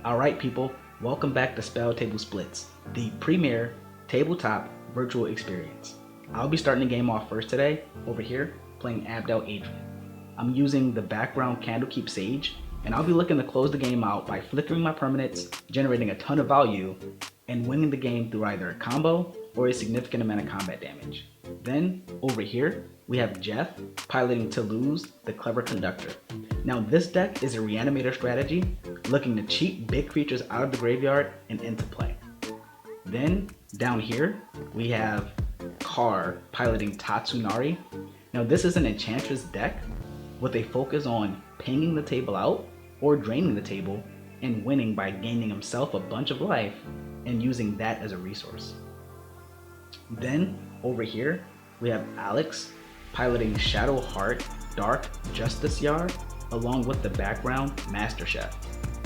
Alright people, welcome back to SpellTable Splits, the premier tabletop virtual experience. I'll be starting the game off first today, over here, playing Abdel Adrian. I'm using the background Candlekeep Sage, and I'll be looking to close the game out by flickering my permanents, generating a ton of value, and winning the game through either a combo or a significant amount of combat damage. Then, over here, we have Jeff piloting Toluz, the Clever Conductor. Now this deck is a reanimator strategy, looking to cheat big creatures out of the graveyard and into play. Then, down here, we have Carr piloting Tatsunari. Now this is an Enchantress deck with a focus on pinging the table out or draining the table and winning by gaining himself a bunch of life and using that as a resource. Then, over here, we have Alex piloting Shadowheart, Dark Justiciar, along with the background Master Chef.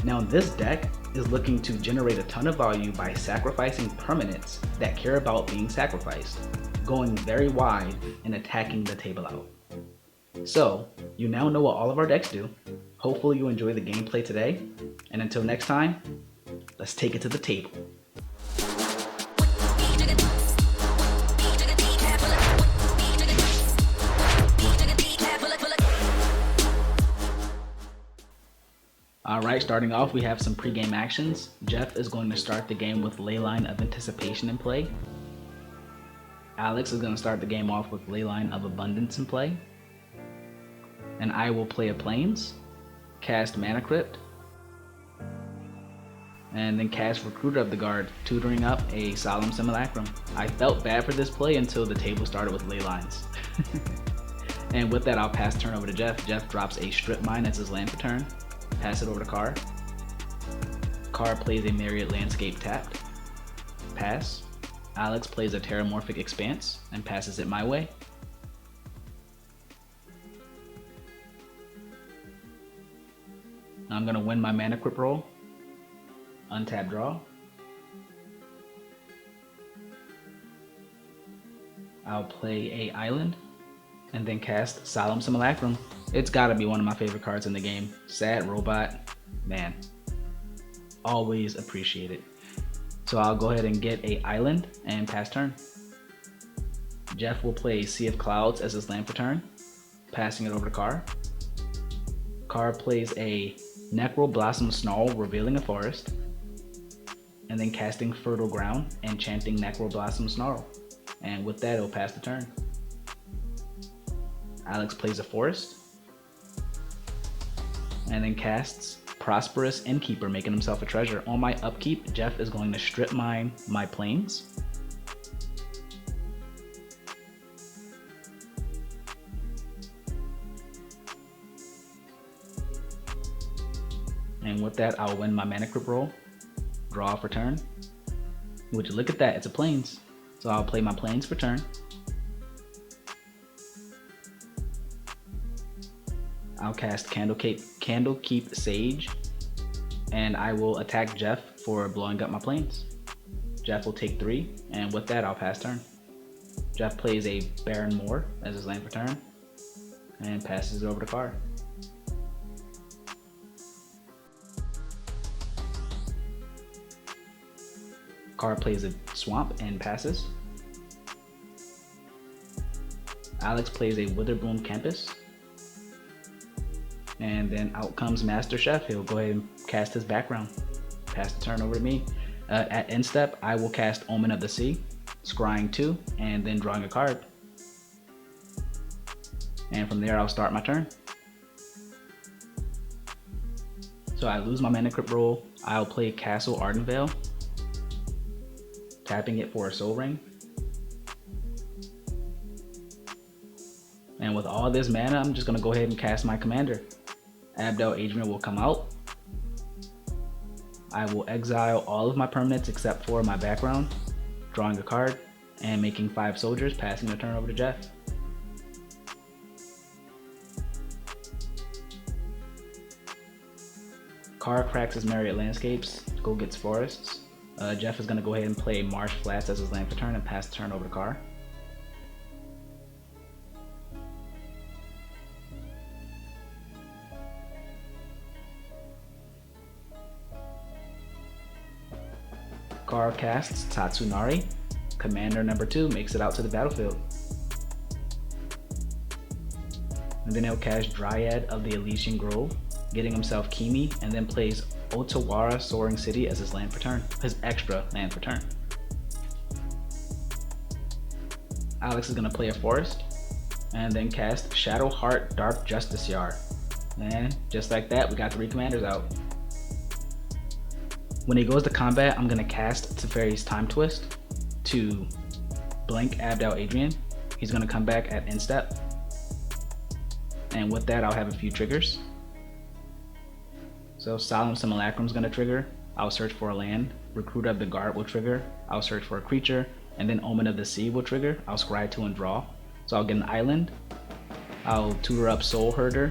Now this deck is looking to generate a ton of value by sacrificing permanents that care about being sacrificed, going very wide and attacking the table out. So, you now know what all of our decks do. Hopefully you enjoy the gameplay today, and until next time, let's take it to the table. Alright, starting off we have some pre-game actions. Jeff is going to start the game with Leyline of Anticipation in play. Alex is going to start the game off with Leyline of Abundance in play. And I will play a Plains, cast Mana Crypt, and then cast Recruiter of the Guard, tutoring up a Solemn Simulacrum. I felt bad for this play until the table started with Leylines. And with that, I'll pass turn over to Jeff. Jeff drops a Strip Mine as his land for turn. Pass it over to Carr. Carr plays a Myriad Landscape tapped. Pass. Alex plays a Terramorphic Expanse and passes it my way. I'm gonna win my Mana Crypt roll. Untap draw. I'll play a Island and then cast Solemn Simulacrum. It's gotta be one of my favorite cards in the game. Sad Robot, man, always appreciate it. So I'll go ahead and get a Island and pass turn. Jeff will play Sea of Clouds as his land for turn, passing it over to Carr. Carr plays a Necro Blossom Snarl, revealing a forest, and then casting Fertile Ground and chanting Necro Blossom Snarl. And with that, it'll pass the turn. Alex plays a forest, and then casts Prosperous Innkeeper, making himself a treasure. On my upkeep, Jeff is going to strip mine my plains. And with that, I'll win my Mana Crypt roll, draw for turn. Would you look at that, it's a plains. So I'll play my plains for turn. I'll cast Candlekeep Sage, and I will attack Jeff for blowing up my plains. Jeff will take 3, and with that, I'll pass turn. Jeff plays a Baron Moor as his land for turn, and passes it over to Carr. Carr plays a Swamp and passes. Alex plays a Witherbloom Campus. And then out comes Master Chef. He'll go ahead and cast his background. Pass the turn over to me. At end step, I will cast Omen of the Sea, scrying 2, and then drawing a card. And from there, I'll start my turn. So I lose my Mana Crypt roll. I'll play Castle Ardenvale, tapping it for a Soul Ring. And with all this mana, I'm just gonna go ahead and cast my commander. Abdel Adrian will come out. I will exile all of my permanents except for my background, drawing a card, and making 5 soldiers, passing the turn over to Jeff. Carr cracks his Myriad Landscapes, go gets forests. Jeff is gonna go ahead and play Marsh Flats as his land for turn and pass the turn over to Carr. Carl casts Tatsunari. Commander number 2 makes it out to the battlefield. And then he'll cast Dryad of the Elysian Grove, getting himself Kimi, and then plays Otawara Soaring City as his land for turn, his extra land for turn. Alex is going to play a forest, and then cast Shadowheart Dark Justiciar. And just like that, we got 3 commanders out. When he goes to combat, I'm going to cast Teferi's Time Twist to blank Abdel Adrian. He's going to come back at end step. And with that, I'll have a few triggers. So Solemn Simulacrum is going to trigger. I'll search for a land. Recruiter of the Guard will trigger. I'll search for a creature. And then Omen of the Sea will trigger. I'll scry 2 and draw. So I'll get an island. I'll tutor up Soul Herder.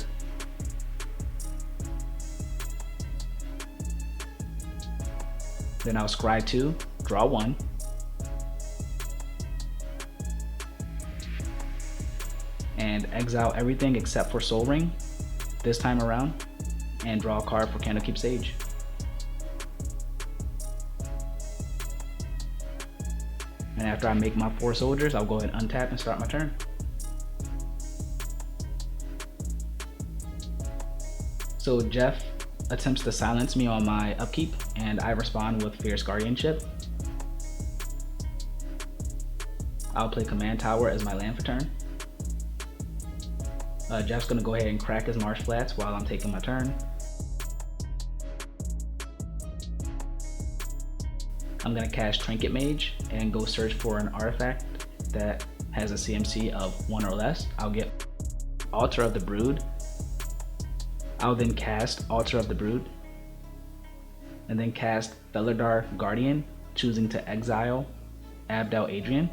Then I'll scry 2, draw 1. And exile everything except for Soul Ring this time around, and draw a card for Candlekeep Sage. And after I make my 4 soldiers, I'll go ahead and untap and start my turn. So Jeff attempts to silence me on my upkeep, and I respond with Fierce Guardianship. I'll play Command Tower as my land for turn. Jeff's gonna go ahead and crack his Marsh Flats while I'm taking my turn. I'm gonna cast Trinket Mage and go search for an artifact that has a CMC of 1 or less. I'll get Altar of the Brood. I'll then cast Altar of the Brood, and then cast Felidar Guardian, choosing to exile Abdel Adrian.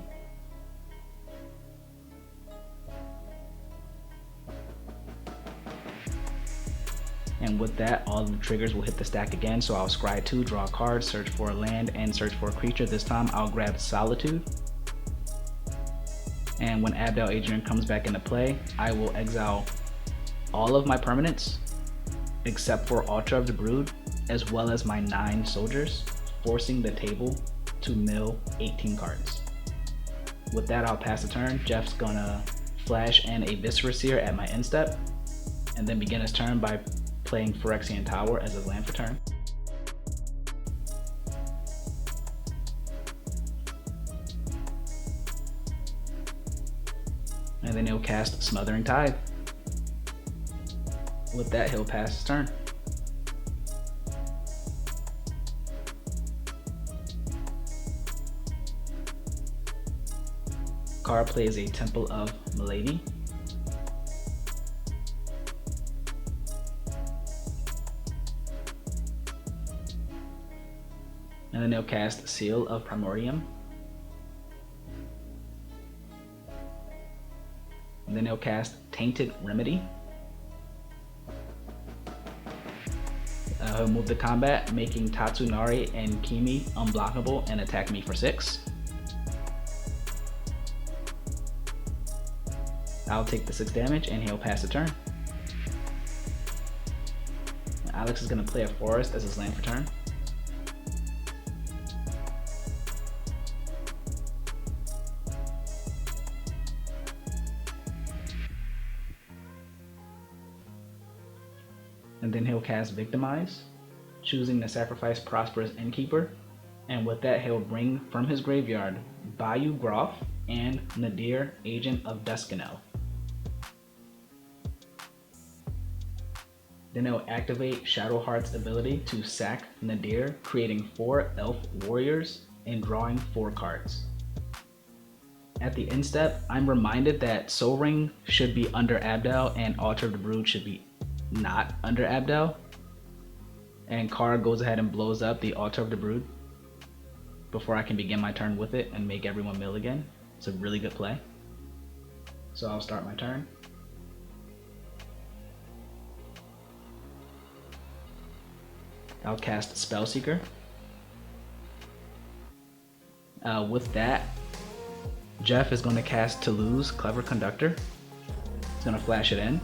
And with that, all of the triggers will hit the stack again. So I'll scry 2, draw a card, search for a land, and search for a creature. This time I'll grab Solitude. And when Abdel Adrian comes back into play, I will exile all of my permanents except for Altar of the Brood, as well as my 9 soldiers, forcing the table to mill 18 cards. With that, I'll pass the turn. Jeff's gonna flash and a Viscera Seer at my end step, and then begin his turn by playing Phyrexian Tower as his land for turn. And then he'll cast Smothering Tithe. With that, he'll pass his turn. Carl plays a Temple of Milady. And then he'll cast Seal of Primordium. And then he'll cast Tainted Remedy. He'll move to combat, making Tatsunari and Kimi unblockable and attack me for 6. I'll take the 6 damage and he'll pass the turn. Alex is going to play a forest as his land for turn. And then he'll cast Victimize, choosing to sacrifice Prosperous Innkeeper. And with that, he'll bring from his graveyard Bayou Groff and Nadir, Agent of Duskanel. Then he'll activate Shadowheart's ability to sack Nadir, creating 4 Elf Warriors and drawing 4 cards. At the end step, I'm reminded that Soul Ring should be under Abdel and Altar of the Brood should be not under Abdel. And Kara goes ahead and blows up the Altar of the Brood before I can begin my turn with it and make everyone mill again. It's a really good play. So I'll start my turn. I'll cast Spellseeker. With that, Jeff is going to cast Toluz, Clever Conductor. He's going to flash it in.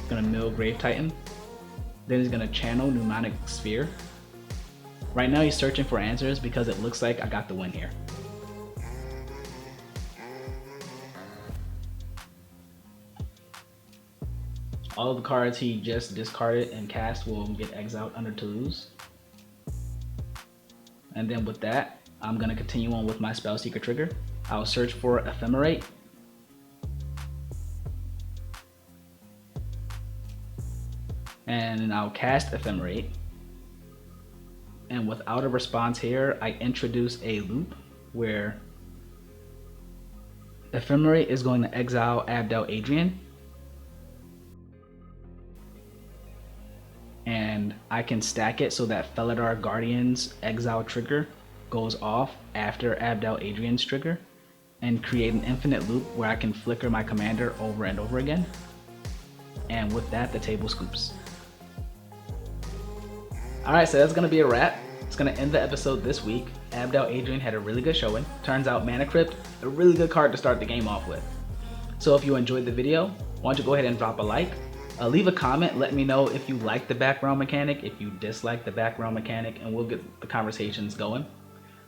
Gonna mill Grave Titan. Then he's gonna channel Pneumonic Sphere. Right now he's searching for answers because it looks like I got the win here. All of the cards he just discarded and cast will get exiled under Toluz. And then with that, I'm gonna continue on with my Spellseeker trigger. I'll search for Ephemerate. And I'll cast Ephemerate. And without a response here, I introduce a loop where Ephemerate is going to exile Abdel Adrian. And I can stack it so that Felidar Guardian's exile trigger goes off after Abdel Adrian's trigger, and create an infinite loop where I can flicker my commander over and over again. And with that, the table scoops. Alright, so that's gonna be a wrap. It's gonna end the episode this week. Abdel Adrian had a really good showing. Turns out Mana Crypt, a really good card to start the game off with. So if you enjoyed the video, why don't you go ahead and drop a like. Leave a comment, let me know if you like the background mechanic, if you dislike the background mechanic, and we'll get the conversations going.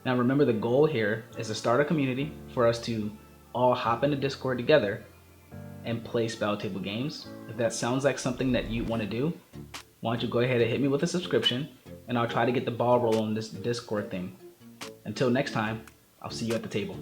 Now remember, the goal here is to start a community for us to all hop into Discord together and play SpellTable games. If that sounds like something that you want to do, why don't you go ahead and hit me with a subscription, and I'll try to get the ball rolling on this Discord thing. Until next time, I'll see you at the table.